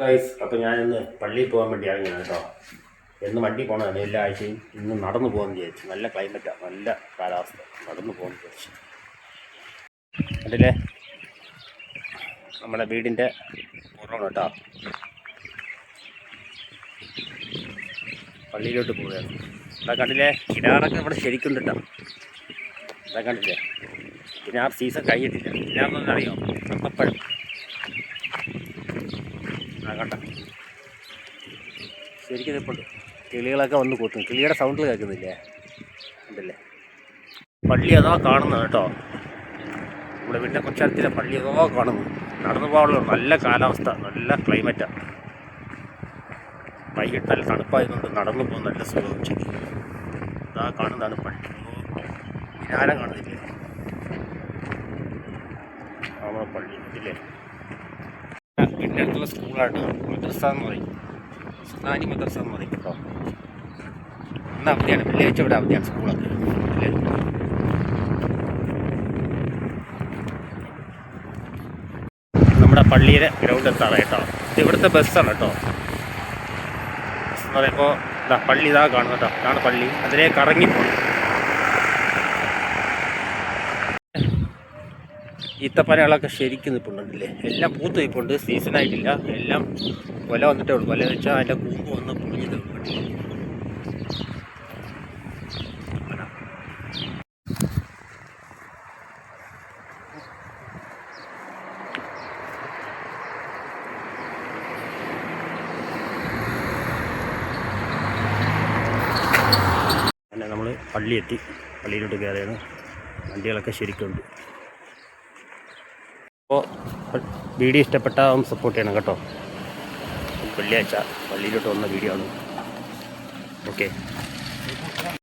Guys, അപ്പോൾ ഞാനിന്ന് പള്ളിയിൽ പോകാൻ വേണ്ടി ഇറങ്ങിയാണ് കേട്ടോ. എന്ന് വണ്ടി പോകണതാണ് എല്ലാ ആഴ്ചയും. ഇന്ന് നടന്നു പോകാൻ വിചാരിച്ചു. നല്ല ക്ലൈമറ്റാണ്, നല്ല കാലാവസ്ഥ. നടന്നു പോകാൻ വിചാരിച്ചു. അതിലെ നമ്മുടെ വീടിൻ്റെ പുറമാണ് കേട്ടോ. പള്ളിയിലോട്ട് പോവുകയാണ്. അതാ കണ്ടില്ലേ, കിടാറൊക്കെ ഇവിടെ ശരിക്കും കേട്ടോ. അതാ കണ്ടില്ലേ, പിന്നെ ആ സീസൺ കഴിഞ്ഞിട്ടില്ല. കിടാറെന്നൊന്നും അറിയോ, അപ്പപ്പഴം. ആ കണ്ട ശരിക്കും ഇതിപ്പോൾ കിളികളൊക്കെ വന്ന് കൊത്തും. കിളിയുടെ സൗണ്ടിൽ കേൾക്കുന്നില്ലേ, ഉണ്ടല്ലേ. പള്ളി അതോ കാണുന്നത് കേട്ടോ. ഇവിടെ വീട്ടിലെ കൊച്ചടത്തിലെ പള്ളി അതോ കാണുന്നു. നടന്നു പോകാനുള്ള നല്ല കാലാവസ്ഥ, നല്ല ക്ലൈമറ്റാണ്. വൈകിട്ട് നല്ല തണുപ്പായതുകൊണ്ട് നടന്നു പോകുന്ന നല്ല സുഖം. ഉച്ചയ്ക്ക് അതാ കാണുന്നതാണ് പള്ളി. ഞാനും കാണുന്നില്ലേ നമ്മുടെ പള്ളി ഇതില്ലേ. വീടിൻ്റെ അടുത്തുള്ള സ്കൂളാണ് മദ്രസ എന്ന് പറയും. സുനാനി മദ്രസ എന്ന് പറയും കേട്ടോ. ഇന്ന് അവധിയാണ്, വെള്ളിയാഴ്ച ഇവിടെ അവധിയാണ് സ്കൂളൊക്കെ. നമ്മുടെ പള്ളിയുടെ ഗ്രൗണ്ട് എത്താണ് കേട്ടോ. ഇത് ഇവിടുത്തെ ബസ്സാണ് കേട്ടോ. ബസ് എന്ന് പറയുമ്പോൾ ഇതാ പള്ളി ഇതാ കാണുന്നു കേട്ടോ. ഇതാണ് പള്ളി. അതിലേ കറങ്ങിപ്പോണം. ഈത്തപ്പനകളൊക്കെ ശരിക്കും നിൽപ്പുണ്ടല്ലേ. എല്ലാം പൂത്ത് നിൽപ്പുണ്ട്. സീസണായിട്ടില്ല. എല്ലാം കൊല വന്നിട്ടേ ഉള്ളൂ. കൊല വെച്ചാൽ അതിൻ്റെ കൂമ്പ് വന്ന് പൊളിഞ്ഞ് നിൽപ്പുണ്ട്. അങ്ങനെ നമ്മൾ പള്ളി എത്തി. പള്ളിയിലോട്ട് കയറിയാണ്. വണ്ടികളൊക്കെ ശരിക്കുണ്ട്. അപ്പോൾ വീഡിയോ ഇഷ്ടപ്പെട്ടാൽ ഒന്ന് സപ്പോർട്ട് ചെയ്യണം കേട്ടോ. വെള്ളിയാഴ്ച പള്ളിയിലോട്ട് വന്ന വീഡിയോ ആണ്. ഓക്കെ.